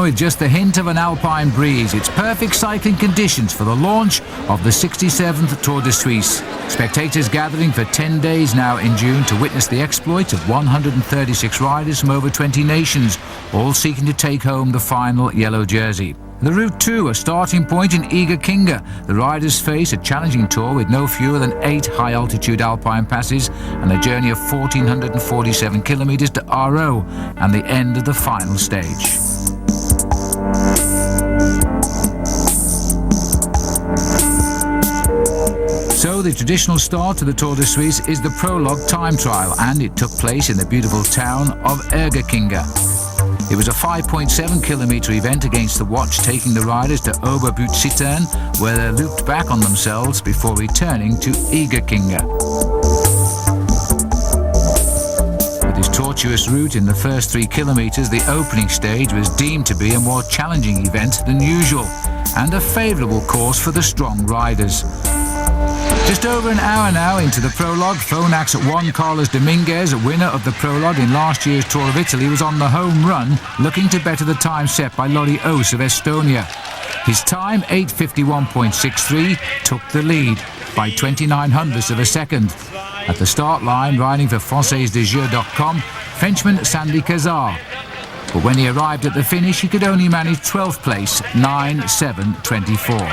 with just the hint of an alpine breeze. It's perfect cycling conditions for the launch of the 67th Tour de Suisse. Spectators gathering for 10 days now in June to witness the exploits of 136 riders from over 20 nations, all seeking to take home the final yellow jersey. The route too, a starting point in Egerkinga. The riders face a challenging tour with no fewer than 8 high-altitude alpine passes and a journey of 1,447 kilometres to Aro and the end of the final stage. So the traditional start to the Tour de Suisse is the prologue time trial, and it took place in the beautiful town of Egerkinga. It was a 5.7 kilometre event against the watch, taking the riders to Oberbuit-Zittern, where they looped back on themselves before returning to Egerkinga. With this tortuous route in the first 3 kilometres, the opening stage was deemed to be a more challenging event than usual, and a favourable course for the strong riders. Just over an hour now into the prologue, Phonax Juan Carlos Dominguez, winner of the prologue in last year's Tour of Italy, was on the home run, looking to better the time set by Lori Oos of Estonia. His time, 8:51.63, took the lead by 29 hundredths of a second. At the start line, riding for FrancaisDeJeux.com, Frenchman Sandy Cazard. But when he arrived at the finish, he could only manage 12th place, 9:7.24.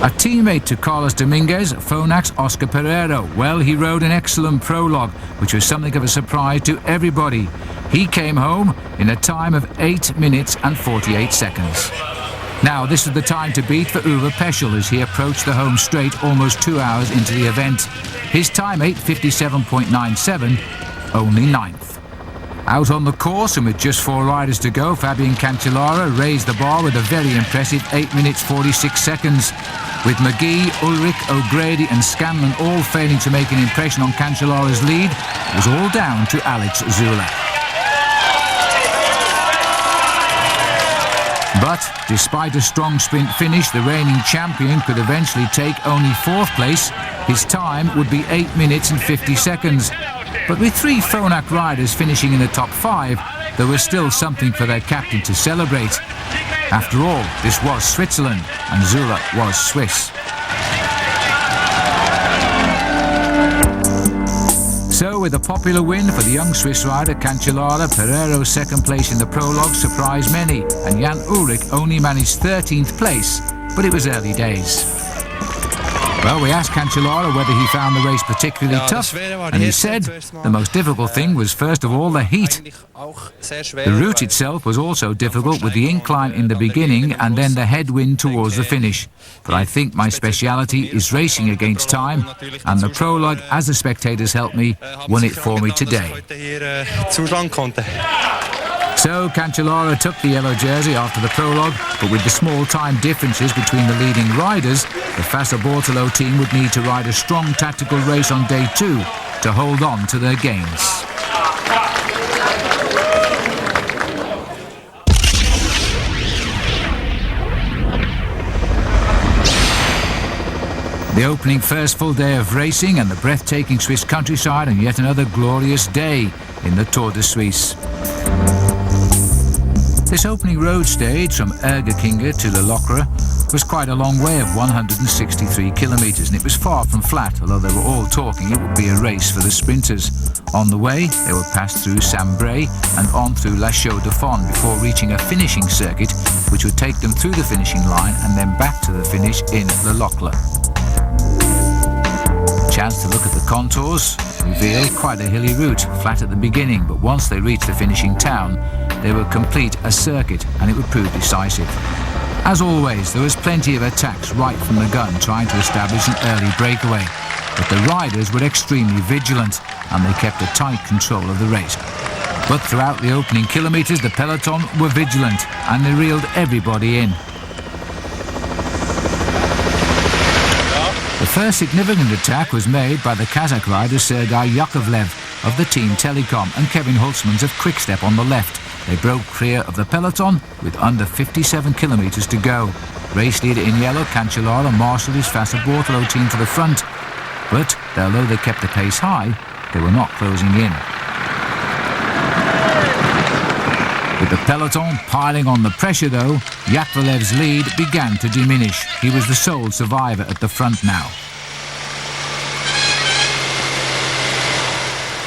A teammate to Carlos Dominguez, Phonax Oscar Pereiro. Well, he rode an excellent prologue, which was something of a surprise to everybody. He came home in a time of 8 minutes and 48 seconds. Now, this was the time to beat for Uwe Peschel as he approached the home straight almost 2 hours into the event. His time, 8:57.97, only 9th. Out on the course and with just 4 riders to go, Fabian Cancellara raised the bar with a very impressive 8 minutes 46 seconds. With McGee, Ulrich, O'Grady and Scanlon all failing to make an impression on Cancellara's lead, it was all down to Alex Zula. But despite a strong sprint finish, the reigning champion could eventually take only 4th place. His time would be 8 minutes and 50 seconds. But with 3 Phonak riders finishing in the top 5, there was still something for their captain to celebrate. After all, this was Switzerland, and Zula was Swiss. So, with a popular win for the young Swiss rider Cancellara, Pereiro's 2nd place in the prologue surprised many, and Jan Ulrich only managed 13th place, but it was early days. Well, we asked Cancellara whether he found the race particularly tough, and he said the most difficult thing was first of all the heat. The route itself was also difficult, with the incline in the beginning and then the headwind towards the finish. But I think my speciality is racing against time, and the prologue, as the spectators helped me, won it for me today. So Cancellara took the yellow jersey after the prologue, but with the small time differences between the leading riders, the Fassa Bortolo team would need to ride a strong tactical race on day 2 to hold on to their gains. The opening first full day of racing and the breathtaking Swiss countryside, and yet another glorious day in the Tour de Suisse. This opening road stage from Egerkinga to Le Locre was quite a long way of 163 kilometres, and it was far from flat, although they were all talking it would be a race for the sprinters. On the way, they would pass through Saint-Bray and on through La Chaux-de-Fonds before reaching a finishing circuit which would take them through the finishing line and then back to the finish in Le Locre. Chance to look at the contours revealed quite a hilly route, flat at the beginning, but once they reached the finishing town, they would complete a circuit and it would prove decisive. As always, there was plenty of attacks right from the gun trying to establish an early breakaway, but the riders were extremely vigilant and they kept a tight control of the race. But throughout the opening kilometres, the peloton were vigilant and they reeled everybody in. The first significant attack was made by the Kazakh rider Sergei Yakovlev of the Team Telecom and Kevin Holtzmans of Quickstep on the left. They broke clear of the peloton with under 57 kilometres to go. Race leader in yellow, Cancellara, marshalled his Fassa Bortolo team to the front. But although they kept the pace high, they were not closing in. With the peloton piling on the pressure though, Yakovlev's lead began to diminish. He was the sole survivor at the front now.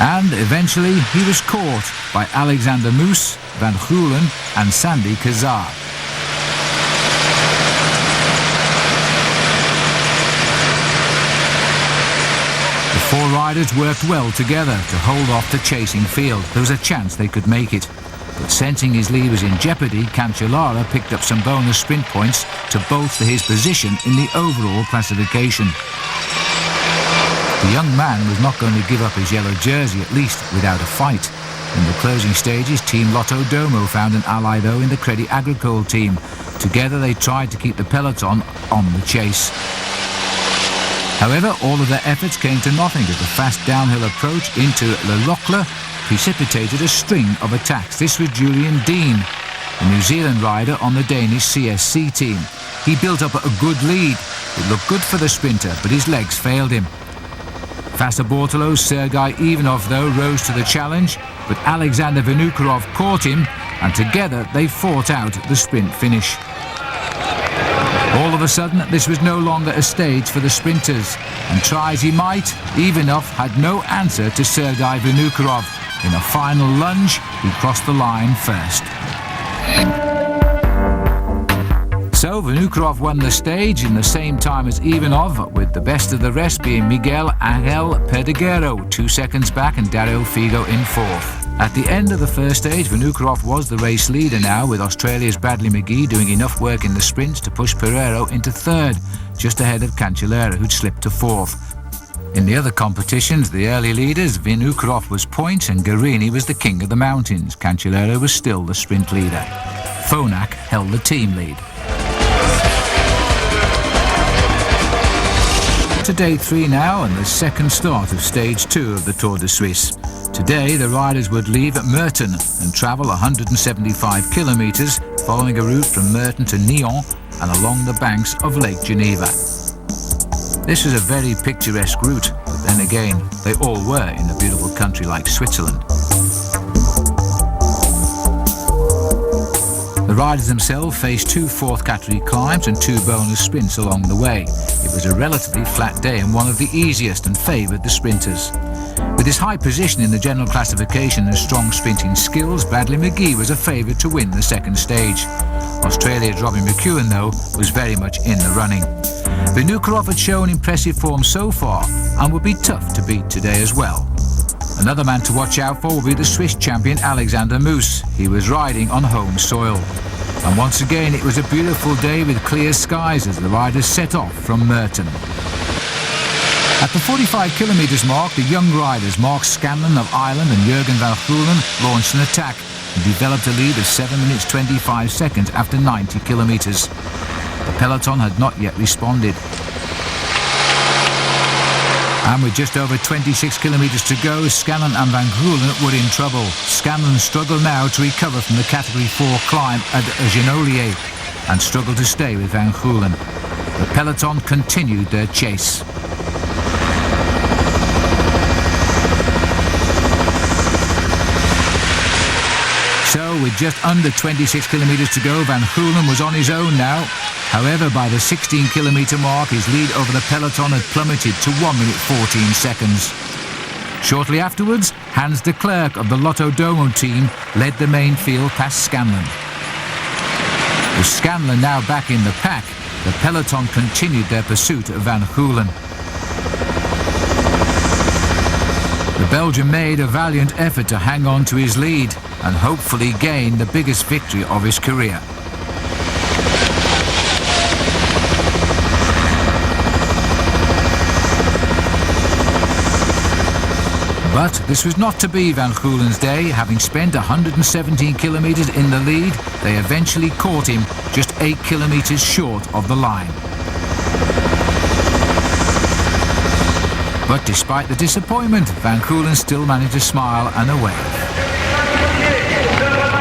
And eventually he was caught by Alexander Moos, Van Gulen and Sandy Kazar. The four riders worked well together to hold off the chasing field. There was a chance they could make it. But sensing his lead was in jeopardy, Cancellara picked up some bonus sprint points to bolster his position in the overall classification. The young man was not going to give up his yellow jersey, at least without a fight. In the closing stages, Team Lotto Domo found an ally though in the Crédit Agricole team. Together they tried to keep the peloton on the chase. However, all of their efforts came to nothing as the fast downhill approach into Le Locle precipitated a string of attacks. This was Julian Dean, the New Zealand rider on the Danish CSC team. He built up a good lead. It looked good for the sprinter, but his legs failed him. Fassa Bortolo's Sergei Ivanov though rose to the challenge, but Alexander Vinokurov caught him, and together they fought out the sprint finish. All of a sudden, this was no longer a stage for the sprinters, and try as he might, Ivanov had no answer to Sergei Vinokurov. In a final lunge, he crossed the line first. So Vinokurov won the stage in the same time as Ivanov, with the best of the rest being Miguel Angel Perdiguero 2 seconds back and Dario Figo in fourth. At the end of the first stage, Vinokurov was the race leader now, with Australia's Bradley McGee doing enough work in the sprints to push Pereiro into third, just ahead of Cancellara, who'd slipped to fourth. In the other competitions, the early leaders, Vinokurov was points and Guerini was the king of the mountains. Cancellara was still the sprint leader. Phonak held the team lead. To day 3 now, and the second start of stage 2 of the Tour de Suisse. Today the riders would leave at Merton and travel 175 kilometres, following a route from Merton to Nyon and along the banks of Lake Geneva. This was a very picturesque route, but then again, they all were in a beautiful country like Switzerland. The riders themselves faced 2 fourth category climbs and 2 bonus sprints along the way. It was a relatively flat day and one of the easiest and favoured the sprinters. With his high position in the general classification and strong sprinting skills, Bradley McGee was a favourite to win the second stage. Australia's Robbie McEwen, though, was very much in the running. Vinokurov had shown impressive form so far and would be tough to beat today as well. Another man to watch out for will be the Swiss champion Alexander Moos. He was riding on home soil. And once again it was a beautiful day with clear skies as the riders set off from Merton. At the 45 kilometres mark, the young riders Mark Scanlon of Ireland and Jurgen van Gulen launched an attack and developed a lead of 7 minutes 25 seconds after 90 kilometres. The peloton had not yet responded. And with just over 26 kilometres to go, Scanlon and Van Gulen were in trouble. Scanlon struggled now to recover from the Category 4 climb at Genolier and struggled to stay with Van Gulen. The peloton continued their chase. So, with just under 26 kilometres to go, Van Gulen was on his own now. However, by the 16-kilometre mark, his lead over the peloton had plummeted to 1 minute 14 seconds. Shortly afterwards, Hans de Klerk of the Lotto Domo team led the main field past Scanlon. With Scanlon now back in the pack, the peloton continued their pursuit of Van Gulen. The Belgian made a valiant effort to hang on to his lead and hopefully gain the biggest victory of his career. But this was not to be Van Gulen's day. Having spent 117 kilometres in the lead, they eventually caught him just 8 kilometres short of the line. But despite the disappointment, Van Gulen still managed to smile and a wave.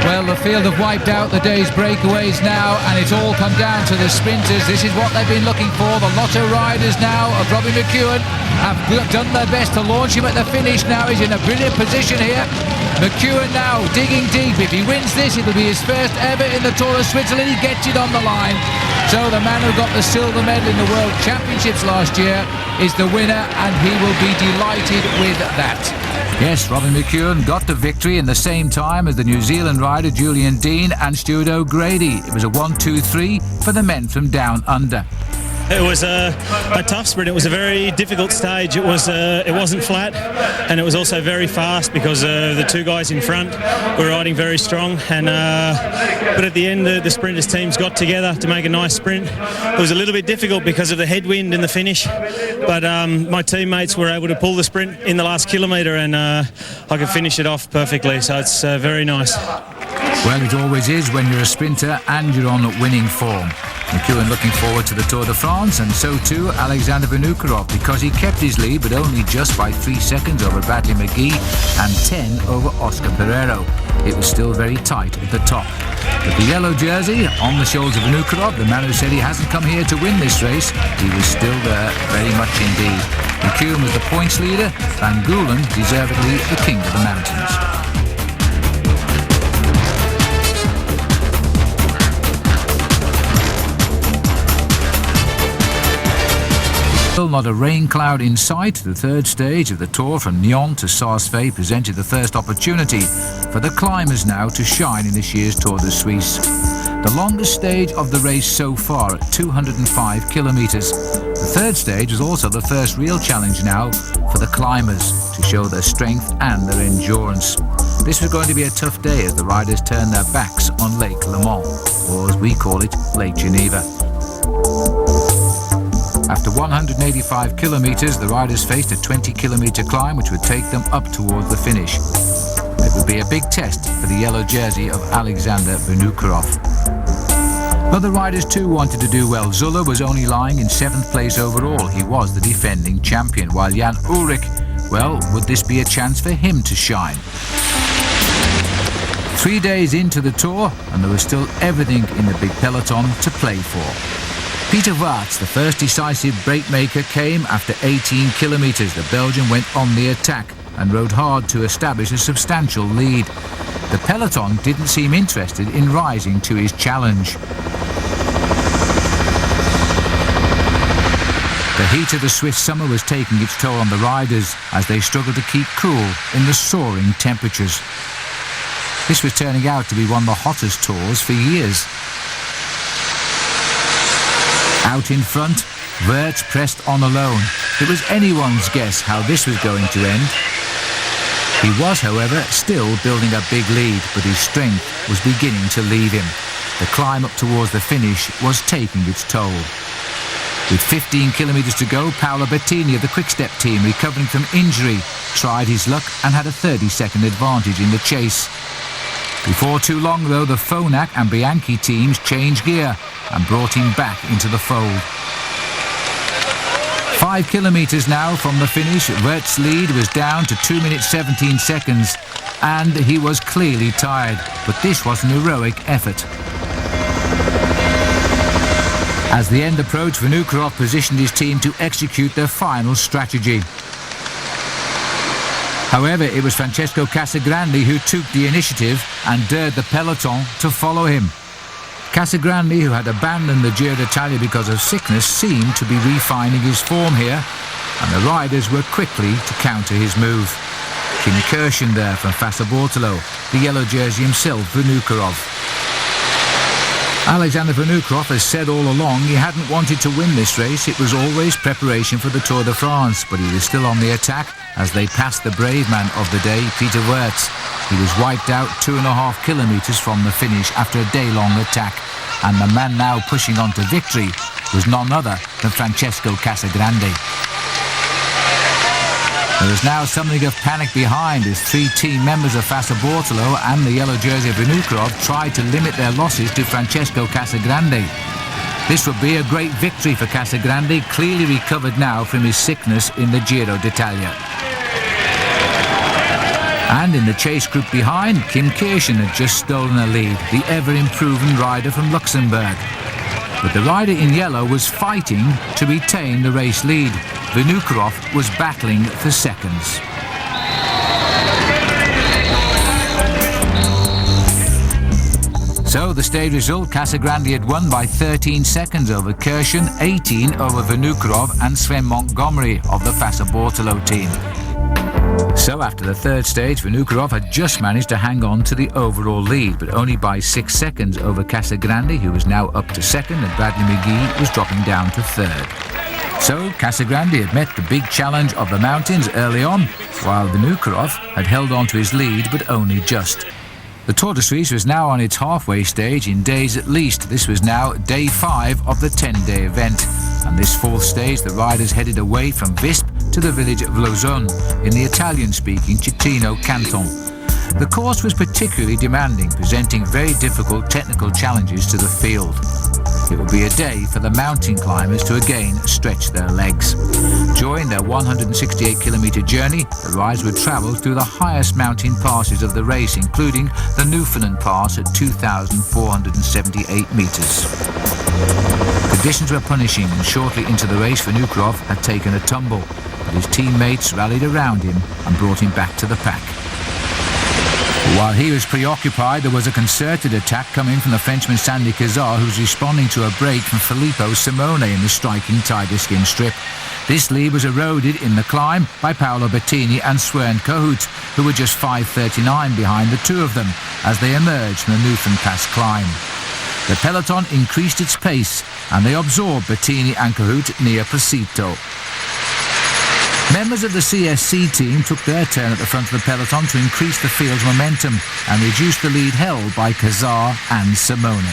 Well, the field have wiped out the day's breakaways now, and it's all come down to the sprinters. This is what they've been looking for. The Lotto riders now of Robbie McEwen have done their best to launch him at the finish now. He's in a brilliant position here. McEwen now digging deep. If he wins this, it'll be his first ever in the Tour of Switzerland. He gets it on the line. So the man who got the silver medal in the World Championships last year is the winner, and he will be delighted with that. Yes, Robin McEwen got the victory in the same time as the New Zealand rider Julian Dean and Stuart O'Grady. It was a 1-2-3 for the men from Down Under. It was a tough sprint. It was a very difficult stage. It wasn't flat, and it was also very fast because the two guys in front were riding very strong. And but at the end, the sprinters teams got together to make a nice sprint. It was a little bit difficult because of the headwind in the finish, but my teammates were able to pull the sprint in the last kilometre, and I could finish it off perfectly. So it's very nice. Well, it always is when you're a sprinter and you're on winning form. McEwen looking forward to the Tour de France, and so too Alexander Vinokurov, because he kept his lead but only just by 3 seconds over Bradley McGee and 10 over Oscar Pereiro. It was still very tight at the top. But the yellow jersey on the shoulders of Vinokurov, the man who said he hasn't come here to win this race, he was still there, very much indeed. McEwen was the points leader, Van Goulen deservedly the king of the mountains. Not a rain cloud in sight. The third stage of the Tour from Nyon to Saas-Fee presented the first opportunity for the climbers now to shine in this year's Tour de Suisse. The longest stage of the race so far at 205 kilometres. The third stage was also the first real challenge now for the climbers to show their strength and their endurance. This was going to be a tough day as the riders turned their backs on Lake Le Mans, or as we call it, Lake Geneva. After 185 kilometres, the riders faced a 20-kilometre climb which would take them up towards the finish. It would be a big test for the yellow jersey of Alexander Vinokurov. But the riders too wanted to do well. Zuller was only lying in 7th place overall. He was the defending champion, while Jan Ullrich, well, would this be a chance for him to shine? 3 days into the Tour, and there was still everything in the big peloton to play for. Peter Waerts, the first decisive breakmaker, came after 18 kilometres. The Belgian went on the attack and rode hard to establish a substantial lead. The peloton didn't seem interested in rising to his challenge. The heat of the Swiss summer was taking its toll on the riders as they struggled to keep cool in the soaring temperatures. This was turning out to be one of the hottest tours for years. Out in front, Waerts pressed on alone. It was anyone's guess how this was going to end. He was, however, still building a big lead, but his strength was beginning to leave him. The climb up towards the finish was taking its toll. With 15 kilometres to go, Paolo Bettini of the Quick-Step team, recovering from injury, tried his luck and had a 30-second advantage in the chase. Before too long, though, the Phonak and Bianchi teams changed gear and brought him back into the fold. 5 kilometres now from the finish, Waerts' lead was down to 2 minutes 17 seconds, and he was clearly tired, but this was an heroic effort. As the end approached, Vinokurov positioned his team to execute their final strategy. However, it was Francesco Casagrande who took the initiative and dared the peloton to follow him. Casagrande, who had abandoned the Giro d'Italia because of sickness, seemed to be refining his form here, and the riders were quickly to counter his move. Kim Kirchen there from Fassa Bortolo, the yellow jersey himself, Vinokurov. Alexander Vinokurov has said all along he hadn't wanted to win this race. It was always preparation for the Tour de France, but he was still on the attack as they passed the brave man of the day, Peter Waerts. He was wiped out 2.5 kilometres from the finish after a day-long attack, and the man now pushing on to victory was none other than Francesco Casagrande. There is now something of panic behind as 3 team members of Fassa Bortolo and the yellow jersey of Vinokurov tried to limit their losses to Francesco Casagrande. This would be a great victory for Casagrande, clearly recovered now from his sickness in the Giro d'Italia. And in the chase group behind, Kim Kirchen had just stolen a lead, the ever-improving rider from Luxembourg. But the rider in yellow was fighting to retain the race lead. Vinokurov was battling for seconds. So the stage result, Casagrande had won by 13 seconds over Kirchen, 18 over Vinokurov and Sven Montgomery of the Fassa Bortolo team. So after the third stage, Vinokurov had just managed to hang on to the overall lead, but only by 6 seconds over Casagrande, who was now up to second, and Bradley McGee was dropping down to third. So Casagrande had met the big challenge of the mountains early on, while Vinokurov had held on to his lead, but only just. The Tour de Suisse was now on its halfway stage in days at least. This was now day 5 of the 10-day event. And this fourth stage, the riders headed away from Visp to the village of Lausanne in the Italian-speaking Ticino canton. The course was particularly demanding, presenting very difficult technical challenges to the field. It would be a day for the mountain climbers to again stretch their legs. During their 168-kilometre journey, the riders would travel through the highest mountain passes of the race, including the Newfoundland Pass at 2,478 metres. Conditions were punishing, and shortly into the race, Vinokurov had taken a tumble, but his teammates rallied around him and brought him back to the pack. While he was preoccupied, there was a concerted attack coming from the Frenchman Sandy Cazard, who was responding to a break from Filippo Simone in the striking tiger skin strip. This lead was eroded in the climb by Paolo Bettini and Sven Kohut, who were just 5:39 behind the two of them as they emerged from the Newfoundland Pass climb. The peloton increased its pace and they absorbed Bettini and Kohut near Precito. Members of the CSC team took their turn at the front of the peloton to increase the field's momentum and reduce the lead held by Cazard and Simone.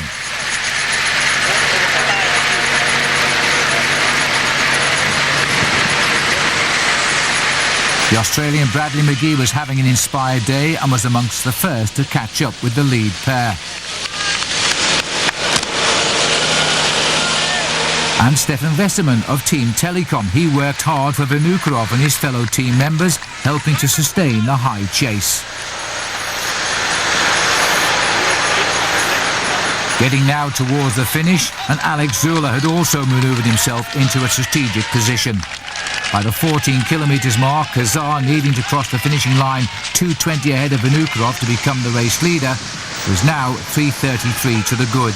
The Australian Bradley McGee was having an inspired day and was amongst the first to catch up with the lead pair. And Stefan Westermann of Team Telecom. He worked hard for Vinokurov and his fellow team members, helping to sustain the high chase. Getting now towards the finish, and Alex Zula had also manoeuvred himself into a strategic position. By the 14 kilometres mark, Cazard, needing to cross the finishing line 2:20 ahead of Vinokurov to become the race leader, was now 3:33 to the good.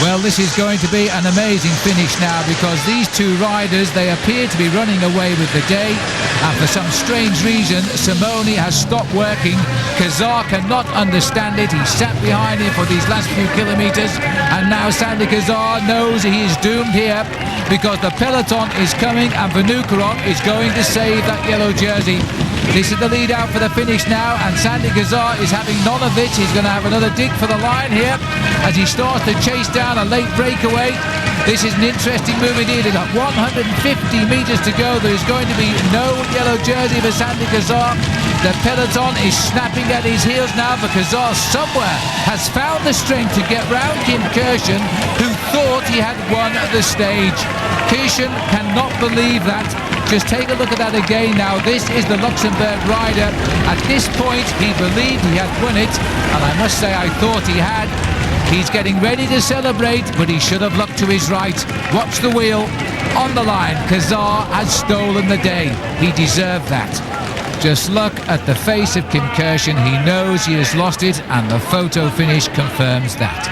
Well, this is going to be an amazing finish now, because these two riders, they appear to be running away with the day, and for some strange reason Simone has stopped working. Cazard cannot understand it. He sat behind him for these last few kilometres, and now Sandy Cazard knows he is doomed here, because the peloton is coming and Vinokurov is going to save that yellow jersey. This is the lead out for the finish now, and Sandy Cazard is having none of it. He's going to have another dig for the line here as he starts to chase down a late breakaway. This is an interesting move indeed. At 150 metres to go, there is going to be no yellow jersey for Sandy Cazard. The peloton is snapping at his heels now, but Cazard somewhere has found the strength to get round Kim Kirchen, who thought he had won the stage. Kirchen cannot believe that. Just take a look at that again now. This is the Luxembourg rider. At this point, he believed he had won it, and I must say I thought he had. He's getting ready to celebrate, but he should have looked to his right. Watch the wheel. On the line, Cazard has stolen the day. He deserved that. Just look at the face of Kim Kirchen. He knows he has lost it, and the photo finish confirms that.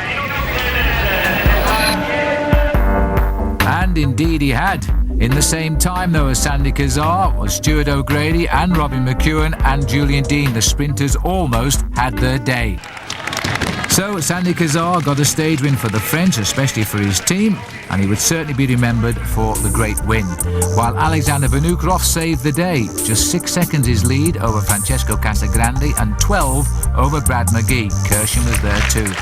And indeed he had. In the same time, though, as Sandy Cazard, was Stuart O'Grady and Robin McEwen and Julian Dean. The sprinters almost had their day. So Sandy Cazard got a stage win for the French, especially for his team, and he would certainly be remembered for the great win. While Alexander Vinokurov saved the day, just 6 seconds his lead over Francesco Casagrande and 12 over Brad McGee. Kirchen was there too.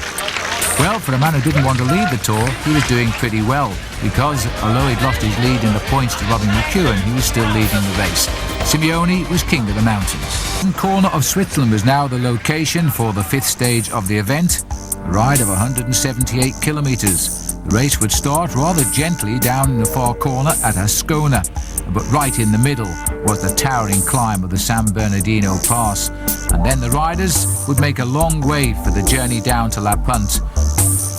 Well, for a man who didn't want to lead the Tour, he was doing pretty well, because although he'd lost his lead in the points to Robin McEwen, he was still leading the race. Simeone was king of the mountains. The corner of Switzerland was now the location for the fifth stage of the event, a ride of 178 kilometres. The race would start rather gently down in the far corner at Ascona, but right in the middle was the towering climb of the San Bernardino Pass. and then the riders would make a long way for the journey down to La Punt.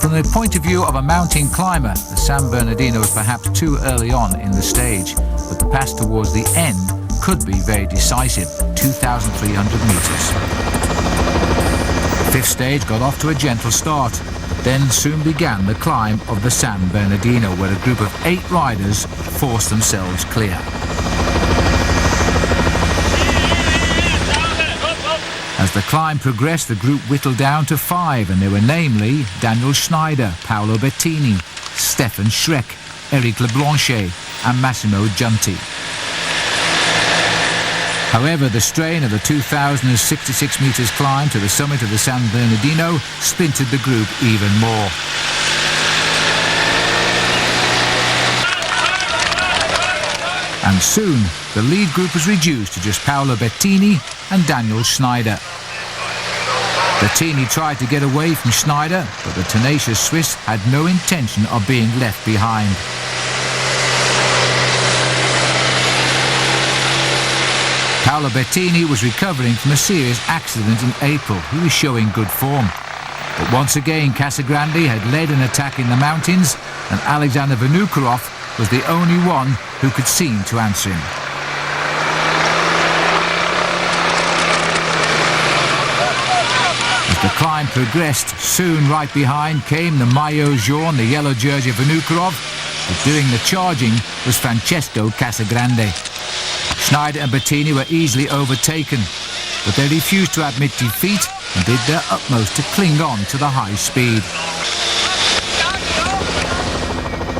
From the point of view of a mountain climber, the San Bernardino was perhaps too early on in the stage, but the pass towards the end could be very decisive, 2,300 metres. The fifth stage got off to a gentle start. Then soon began the climb of the San Bernardino, where a group of 8 riders forced themselves clear. As the climb progressed, the group whittled down to 5, and they were namely Daniel Schneider, Paolo Bettini, Stefan Schreck, Eric Leblanchet and Massimo Giunti. However, the strain of the 2,066 metres climb to the summit of the San Bernardino splintered the group even more. And soon, the lead group was reduced to just Paolo Bettini and Daniel Schneider. Bettini tried to get away from Schneider, but the tenacious Swiss had no intention of being left behind. Paolo Bettini was recovering from a serious accident in April. He was showing good form. But once again, Casagrande had led an attack in the mountains, and Alexander Vinokourov was the only one who could seem to answer him. As the climb progressed, soon right behind came the maillot jaune, the yellow jersey of Vinokourov, but doing the charging was Francesco Casagrande. Schneider and Bettini were easily overtaken, but they refused to admit defeat and did their utmost to cling on to the high speed.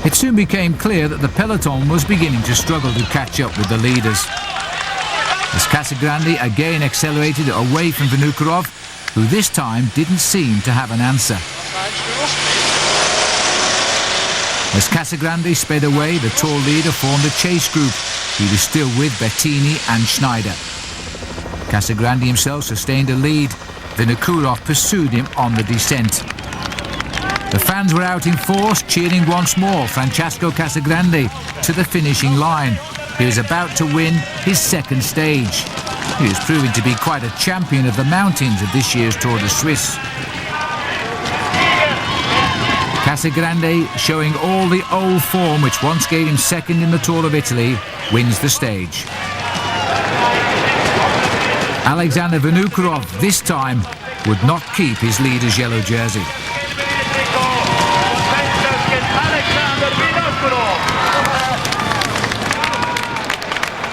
It soon became clear that the peloton was beginning to struggle to catch up with the leaders. As Casagrande again accelerated away from Vinokourov, who this time didn't seem to have an answer. As Casagrande sped away, the tall leader formed a chase group. He was still with Bettini and Schneider. Casagrande himself sustained a lead. Vinokourov pursued him on the descent. The fans were out in force, cheering once more Francesco Casagrande to the finishing line. He was about to win his second stage. He was proving to be quite a champion of the mountains of this year's Tour de Suisse. Casagrande, showing all the old form which once gave him second in the Tour of Italy, wins the stage. Alexander Vinokourov this time would not keep his leader's yellow jersey.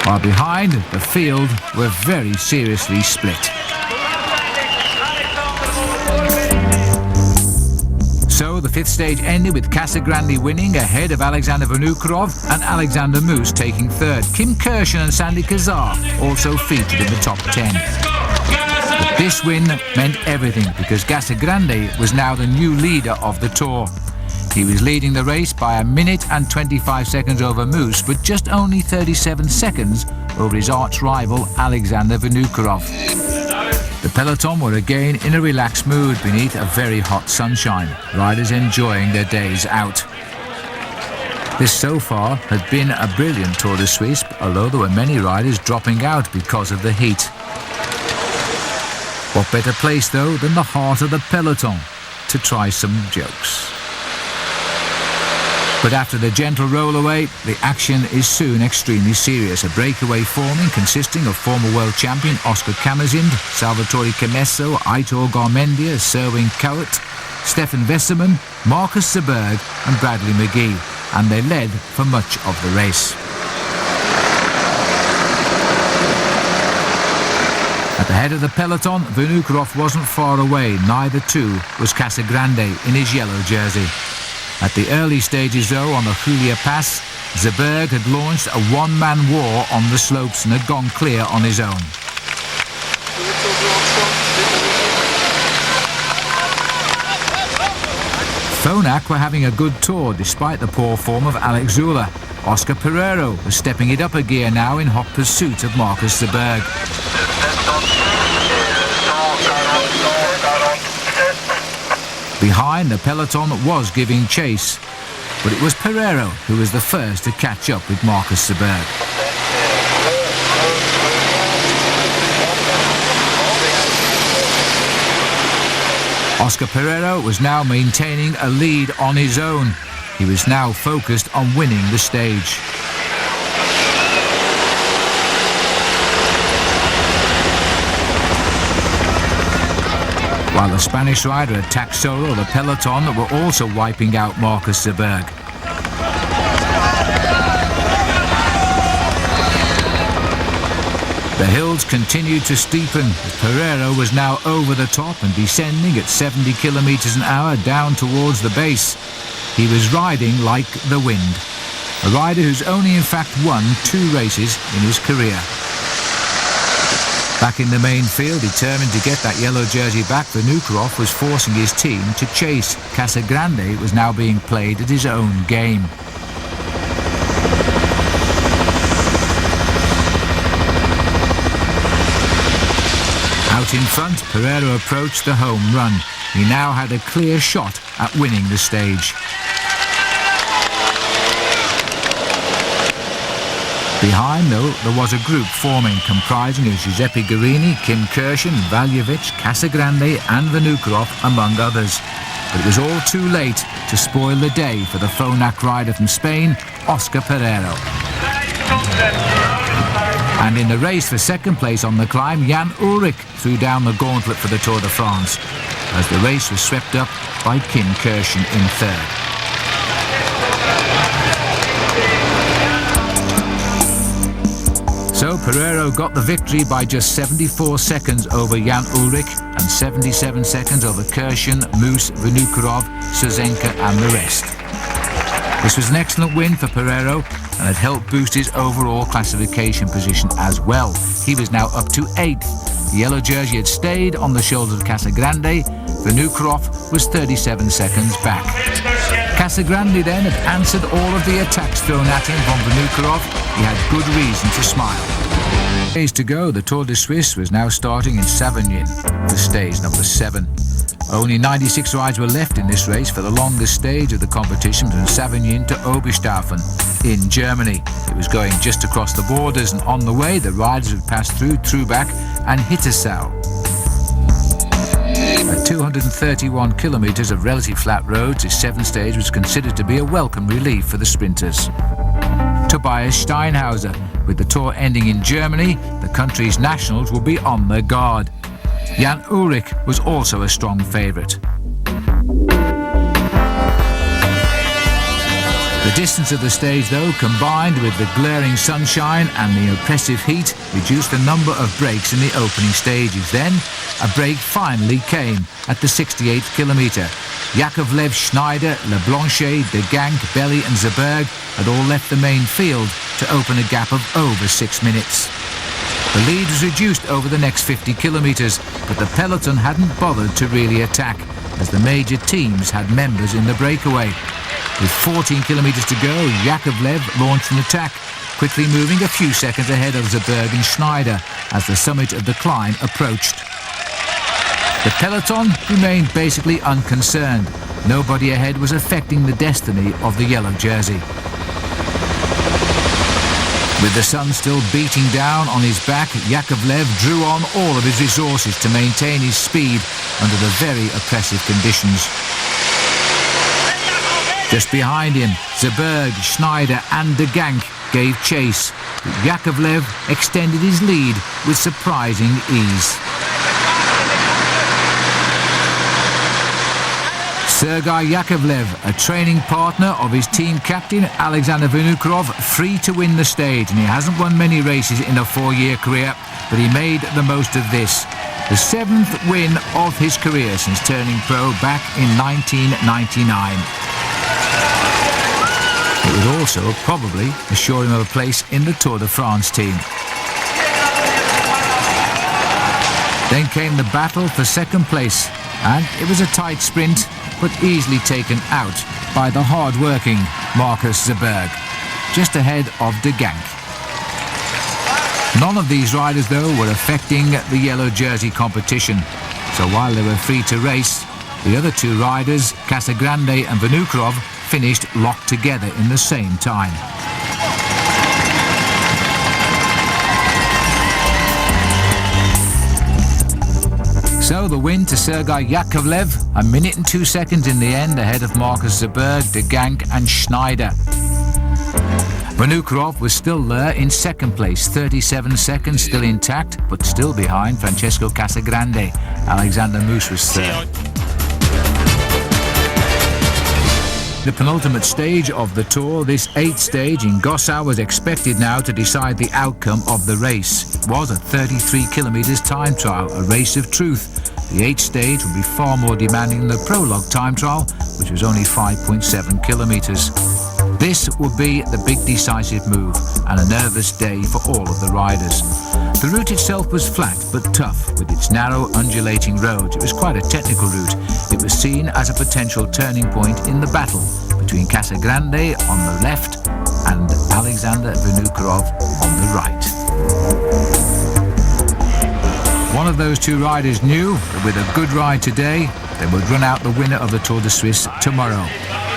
While behind, the field were very seriously split. So the fifth stage ended with Casagrande winning ahead of Alexander Vinokourov and Alexander Moos taking third. Kim Kirchen and Sandy Kazar also featured in the top 10. But this win meant everything because Casagrande was now the new leader of the Tour. He was leading the race by 1 minute and 25 seconds over Moos, but just only 37 seconds over his arch-rival Alexander Vinokourov. The peloton were again in a relaxed mood beneath a very hot sunshine, riders enjoying their days out. This so far had been a brilliant Tour de Suisse, although there were many riders dropping out because of the heat. What better place though than the heart of the peloton to try some jokes. But after the gentle roll away, the action is soon extremely serious. A breakaway forming consisting of former world champion Oscar Cammerzind, Salvatore Camesso, Aitor Garmendia, Serwin Kowat, Stefan Vesserman, Marcus Seberg and Bradley McGee, and they led for much of the race. At the head of the peloton, Vinokourov wasn't far away, neither too was Casagrande in his yellow jersey. At the early stages though, on the Julia Pass, Seberg had launched a one-man war on the slopes and had gone clear on his own. Phonak were having a good tour despite the poor form of Alex Zula. Oscar Pereiro was stepping it up a gear now in hot pursuit of Marcus Seberg. Behind, the peloton was giving chase, but it was Pereiro who was the first to catch up with Marcus Seberg. Oscar Pereiro was now maintaining a lead on his own. He was now focused on winning the stage. While the Spanish rider attacked solo, the peloton were also wiping out Marcus Zuberg. The hills continued to steepen as Pereiro was now over the top and descending at 70 kilometers an hour down towards the base. He was riding like the wind. A rider who's only in fact won 2 races in his career. Back in the main field, determined to get that yellow jersey back, Vinokurov was forcing his team to chase. Casagrande was now being played at his own game. Out in front, Pereiro approached the home run. He now had a clear shot at winning the stage. Behind, though, there was a group forming comprising of Giuseppe Guerini, Kim Kirchen, Valjevic, Casagrande and Vinokurov, among others. But it was all too late to spoil the day for the Phonak rider from Spain, Oscar Pereiro. And in the race for second place on the climb, Jan Ullrich threw down the gauntlet for the Tour de France as the race was swept up by Kim Kirchen in third. So Pereiro got the victory by just 74 seconds over Jan Ullrich and 77 seconds over Kirchen, Moose, Vinokurov, Sozenka and the rest. This was an excellent win for Pereiro and it helped boost his overall classification position as well. He was now up to 8th. The yellow jersey had stayed on the shoulders of Casagrande. Vinokurov was 37 seconds back. Casagrande then had answered all of the attacks thrown at him from Vinokurov. He had good reason to smile. Days to go, the Tour de Suisse was now starting in Savagnin, the stage number 7. Only 96 rides were left in this race for the longest stage of the competition from Savagnin to Oberstaufen in Germany. It was going just across the borders, and on the way the riders would pass through Trubach and Hittersau. At 231 kilometres of relatively flat roads, this 7th stage was considered to be a welcome relief for the sprinters. Tobias Steinhauser. With the Tour ending in Germany, the country's nationals will be on their guard. Jan Ullrich was also a strong favourite. The distance of the stage, though, combined with the glaring sunshine and the oppressive heat, reduced the number of breaks in the opening stages. Then, a break finally came at the 68th kilometre. Yakovlev, Schneider, Leblanchet, De Gank, Belly and Zuberg had all left the main field to open a gap of over 6 minutes. The lead was reduced over the next 50 kilometres, but the peloton hadn't bothered to really attack, as the major teams had members in the breakaway. With 14 kilometres to go, Yakovlev launched an attack, quickly moving a few seconds ahead of Zuberg and Schneider as the summit of the climb approached. The peloton remained basically unconcerned. Nobody ahead was affecting the destiny of the yellow jersey. With the sun still beating down on his back, Yakovlev drew on all of his resources to maintain his speed under the very oppressive conditions. Just behind him, Zuberg, Schneider and De Gank gave chase, but Yakovlev extended his lead with surprising ease. Sergei Yakovlev, a training partner of his team captain Alexander Vinokurov, free to win the stage, and he hasn't won many races in a 4-year career, but he made the most of this. The 7th win of his career since turning pro back in 1999. It would also probably assure him of a place in the Tour de France team. Then came the battle for second place, and it was a tight sprint, but easily taken out by the hard-working Marcus Zuberg, just ahead of De Gank. None of these riders, though, were affecting the yellow jersey competition, so while they were free to race, the other 2 riders, Casagrande and Vinokurov, finished locked together in the same time. So so, the win to Sergei Yakovlev, 1 minute and 2 seconds in the end, ahead of Marcus Zerberg, De Gank and Schneider. Vinokurov was still there in second place, 37 seconds, still intact, but still behind Francesco Casagrande. Alexander Moose was third. The penultimate stage of the Tour, this 8th stage in Gossau, was expected now to decide the outcome of the race. It was a 33 kilometres time trial, a race of truth. The 8th stage would be far more demanding than the prologue time trial, which was only 5.7 kilometres. This would be the big decisive move and a nervous day for all of the riders. The route itself was flat but tough, with its narrow undulating roads. It was quite a technical route. It was seen as a potential turning point in the battle between Casagrande on the left and Alexander Vinokurov on the right. One of those two riders knew that with a good ride today, they would run out the winner of the Tour de Suisse tomorrow.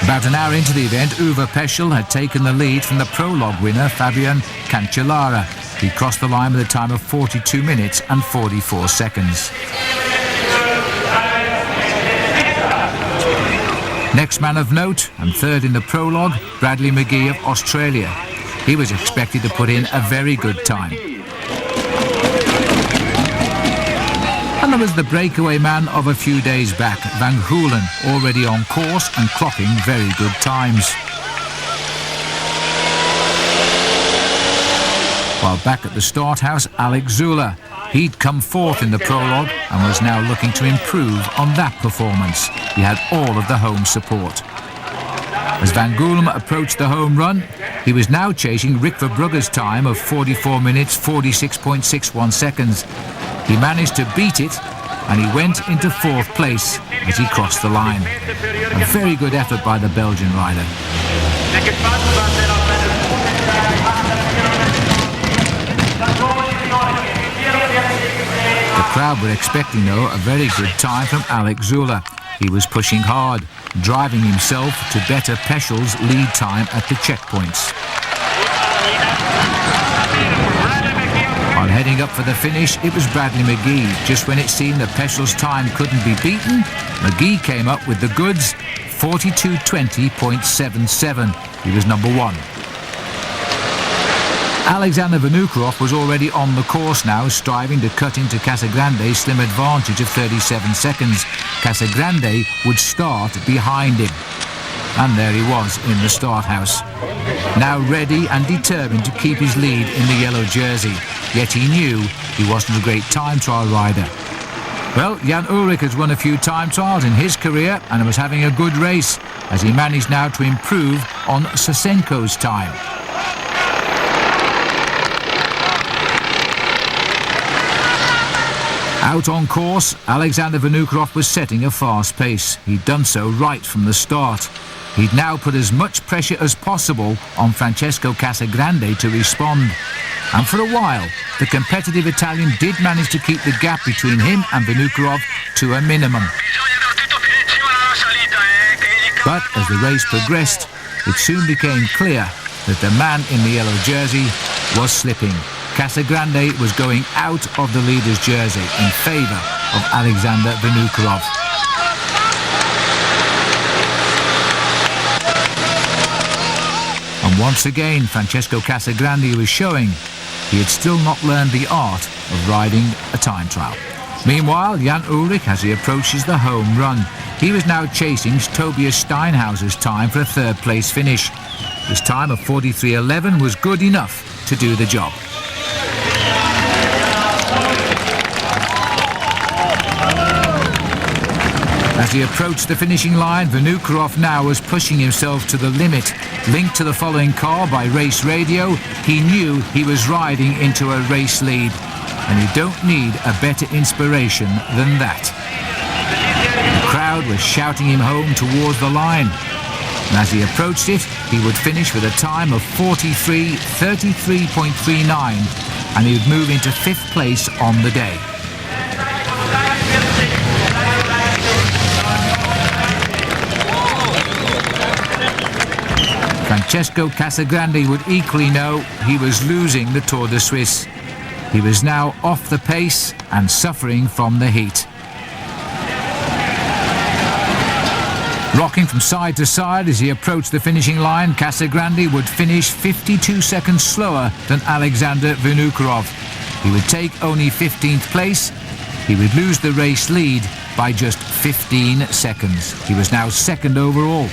About an hour into the event, Uwe Peschel had taken the lead from the prologue winner, Fabian Cancellara. He crossed the line with a time of 42 minutes and 44 seconds. Next man of note, and third in the prologue, Bradley McGee of Australia. He was expected to put in a very good time. And there was the breakaway man of a few days back, Van Hoolen, already on course and clocking very good times. While back at the start house, Alex Zülle. He'd come fourth in the prologue and was now looking to improve on that performance. He had all of the home support. As Van Geulen approached the home run, he was now chasing Rick Verbrugge's time of 44 minutes, 46.61 seconds. He managed to beat it, and he went into fourth place as he crossed the line. A very good effort by the Belgian rider. The crowd were expecting, though, a very good time from Alex Zülle. He was pushing hard, driving himself to better Peschel's lead time at the checkpoints. On heading up for the finish, it was Bradley McGee. Just when it seemed that Peschel's time couldn't be beaten, McGee came up with the goods, 42:20.77. He was number one. Alexander Vinokurov was already on the course now, striving to cut into Casagrande's slim advantage of 37 seconds. Casagrande would start behind him. And there he was in the start house, now ready and determined to keep his lead in the yellow jersey. Yet he knew he wasn't a great time trial rider. Well, Jan Ullrich has won a few time trials in his career and was having a good race as he managed now to improve on Sosenko's time. Out on course, Alexander Vinokurov was setting a fast pace. He'd done so right from the start. He'd now put as much pressure as possible on Francesco Casagrande to respond. And for a while, the competitive Italian did manage to keep the gap between him and Vinokurov to a minimum. But as the race progressed, it soon became clear that the man in the yellow jersey was slipping. Casagrande was going out of the leader's jersey in favour of Alexander Vinokurov. And once again, Francesco Casagrande was showing he had still not learned the art of riding a time trial. Meanwhile, Jan Ullrich, as he approaches the home run, he was now chasing Tobias Steinhauser's time for a third place finish. His time of 43.11 was good enough to do the job. As he approached the finishing line, Vinokurov now was pushing himself to the limit. Linked to the following car by race radio, he knew he was riding into a race lead. And you don't need a better inspiration than that. The crowd was shouting him home towards the line. And as he approached it, he would finish with a time of 43:33.39, and he would move into fifth place on the day. Francesco Casagrande would equally know he was losing the Tour de Suisse. He was now off the pace and suffering from the heat. Rocking from side to side as he approached the finishing line, Casagrande would finish 52 seconds slower than Alexander Vinokurov. He would take only 15th place. He would lose the race lead by just 15 seconds. He was now second overall.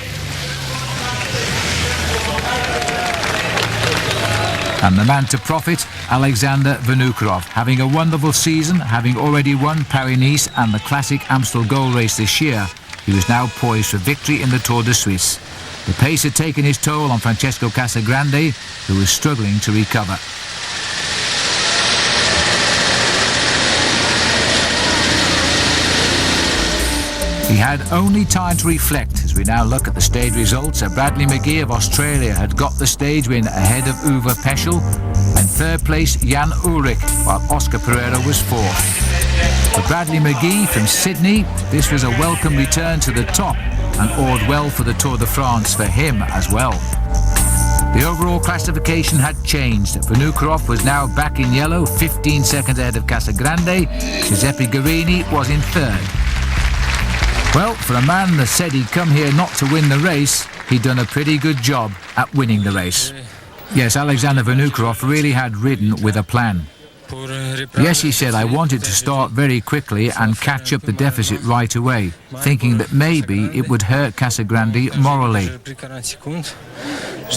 And the man to profit, Alexander Vinokurov, having a wonderful season, having already won Paris-Nice and the classic Amstel Gold Race this year, he was now poised for victory in the Tour de Suisse. The pace had taken its toll on Francesco Casagrande, who was struggling to recover. He had only time to reflect as we now look at the stage results. Bradley McGee of Australia had got the stage win ahead of Uwe Peschel, and third place Jan Ullrich, while Oscar Pereira was fourth. For Bradley McGee from Sydney, this was a welcome return to the top and augured well for the Tour de France for him as well. The overall classification had changed. Vinokurov was now back in yellow, 15 seconds ahead of Casagrande. Giuseppe Guerini was in third. Well, for a man that said he'd come here not to win the race, he'd done a pretty good job at winning the race. Yes, Alexander Vinokurov really had ridden with a plan. Yes, he said, I wanted to start very quickly and catch up the deficit right away, thinking that maybe it would hurt Casagrande morally.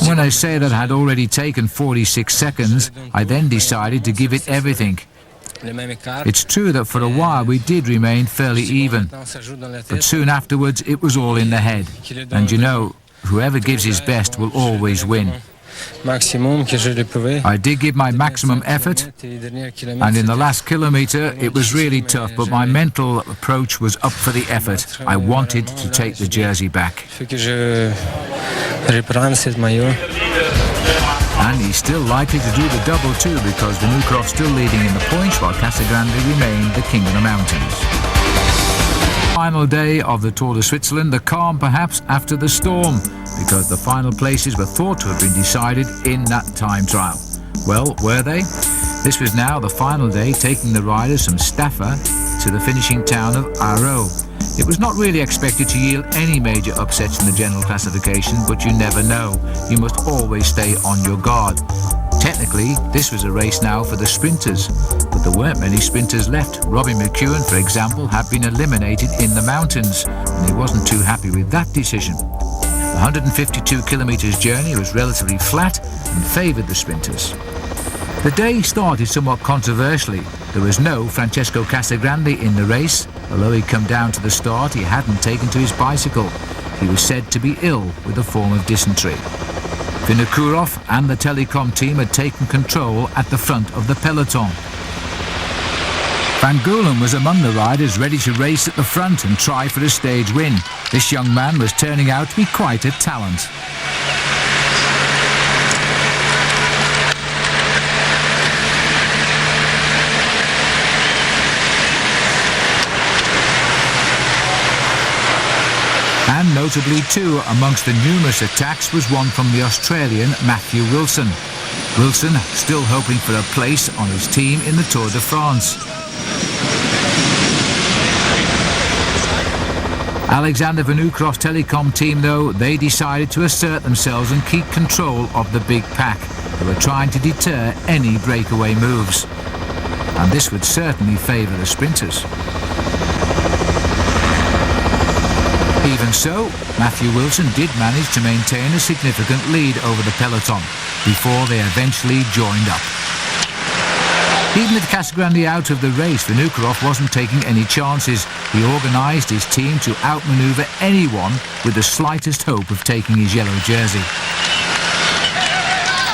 When I say that I had already taken 46 seconds, I then decided to give it everything. It's true that for a while we did remain fairly even, but soon afterwards it was all in the head. And you know, whoever gives his best will always win. I did give my maximum effort, and in the last kilometre it was really tough, but my mental approach was up for the effort. I wanted to take the jersey back. And he's still likely to do the double too, because Vinokurov's still leading in the points while Casagrande remained the king of the mountains. Final day of the Tour de Switzerland, the calm perhaps after the storm, because the final places were thought to have been decided in that time trial. Well, were they? This was now the final day, taking the riders from Staffa to the finishing town of Aarau. It was not really expected to yield any major upsets in the general classification, but you never know. You must always stay on your guard. Technically, this was a race now for the sprinters, but there weren't many sprinters left. Robbie McEwen, for example, had been eliminated in the mountains, and he wasn't too happy with that decision. The 152 kilometres journey was relatively flat and favoured the sprinters. The day started somewhat controversially. There was no Francesco Casagrande in the race. Although he'd come down to the start, he hadn't taken to his bicycle. He was said to be ill with a form of dysentery. Vinokurov and the telecom team had taken control at the front of the peloton. Van Geulen was among the riders ready to race at the front and try for a stage win. This young man was turning out to be quite a talent. And notably too, amongst the numerous attacks was one from the Australian Matthew Wilson. Wilson still hoping for a place on his team in the Tour de France. Alexander Vinokurov's telecom team, though, they decided to assert themselves and keep control of the big pack. They were trying to deter any breakaway moves. And this would certainly favour the sprinters. Even so, Matthew Wilson did manage to maintain a significant lead over the peloton before they eventually joined up. Even with Casagrande out of the race, Vinokurov wasn't taking any chances. He organised his team to outmanoeuvre anyone with the slightest hope of taking his yellow jersey.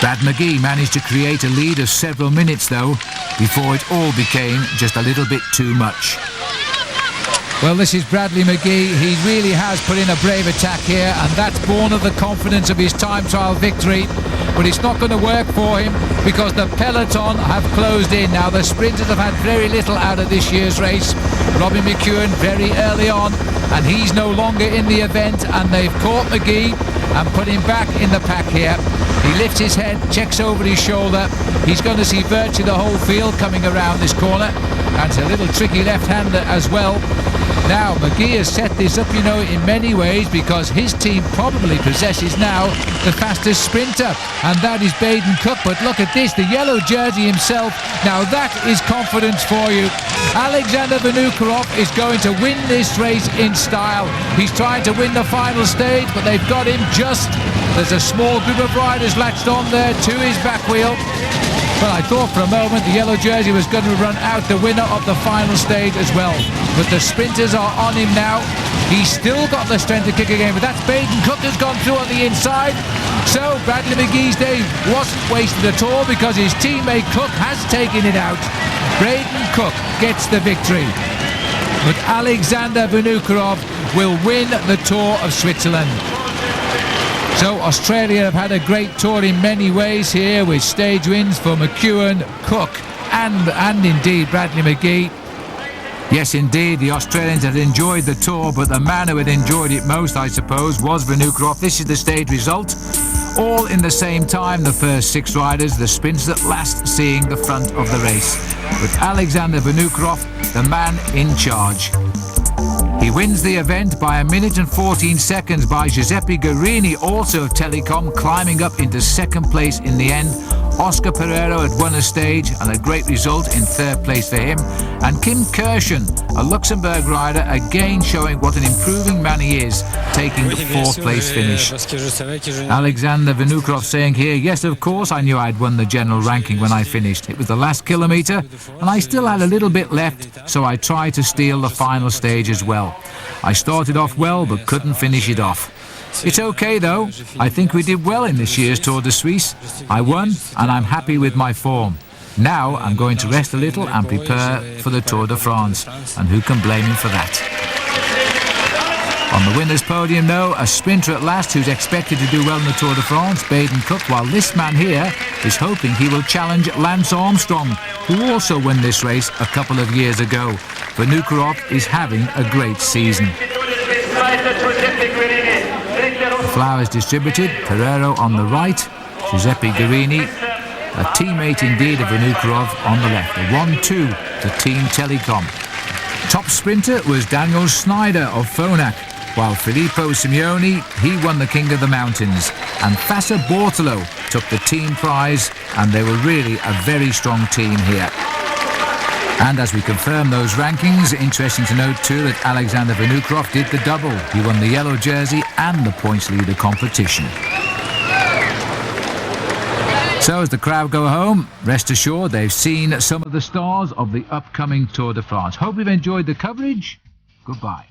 Brad McGee managed to create a lead of several minutes though, before it all became just a little bit too much. Well, this is Bradley McGee. He really has put in a brave attack here, and that's born of the confidence of his time trial victory. But it's not going to work for him because the peloton have closed in. Now, the sprinters have had very little out of this year's race. Robbie McEwen very early on, and he's no longer in the event, and they've caught McGee and put him back in the pack here. He lifts his head, checks over his shoulder. He's going to see virtually the whole field coming around this corner. That's a little tricky left-hander as well. Now, McGee has set this up, you know, in many ways because his team probably possesses now the fastest sprinter, and that is Baden Cook. But look at this, the yellow jersey himself. Now that is confidence for you. Alexander Vinokurov is going to win this race in style. He's trying to win the final stage, but they've got him just. There's a small group of riders latched on there to his back wheel. Well, I thought for a moment the yellow jersey was going to run out the winner of the final stage as well. But the sprinters are on him now. He's still got the strength to kick again, but that's Baden Cook who's gone through on the inside. So Bradley McGee's day wasn't wasted at all because his teammate Cook has taken it out. Baden Cook gets the victory. But Alexander Vinokurov will win the Tour of Switzerland. So Australia have had a great tour in many ways here, with stage wins for McEwen, Cook and indeed Bradley McGee. Yes, indeed, the Australians had enjoyed the tour, but the man who had enjoyed it most, I suppose, was Vinokurov. This is the stage result. All in the same time, the first 6 riders, the sprinters at last seeing the front of the race. But Alexander Vinokurov, the man in charge. He wins the event by 1 minute and 14 seconds by Giuseppe Guerini, also of Telecom, climbing up into second place in the end. Oscar Pereiro had won a stage, and a great result in third place for him. And Kim Kirschen, a Luxembourg rider, again showing what an improving man he is, taking the fourth place finish. Alexander Vinokurov saying here, yes, of course I knew I'd won the general ranking when I finished. It was the last kilometre, and I still had a little bit left, so I tried to steal the final stage as well. I started off well, but couldn't finish it off. It's okay though. I think we did well in this year's Tour de Suisse. I won, and I'm happy with my form. Now I'm going to rest a little and prepare for the Tour de France, and who can blame him for that? On the winner's podium though, a sprinter at last who's expected to do well in the Tour de France, Baden Cook, while this man here is hoping he will challenge Lance Armstrong, who also won this race a couple of years ago. Vinokurov is having a great season. The flowers distributed, Pereiro on the right, Giuseppe Guerini, a teammate indeed of Vinokurov, on the left. A 1-2 to Team Telecom. Top sprinter was Daniel Snyder of Phonak, while Filippo Simeoni, he won the King of the Mountains. And Fassa Bortolo took the team prize, and they were really a very strong team here. And as we confirm those rankings, interesting to note too that Alexander Vinokurov did the double. He won the yellow jersey and the points leader competition. So as the crowd go home, rest assured they've seen some of the stars of the upcoming Tour de France. Hope you've enjoyed the coverage. Goodbye.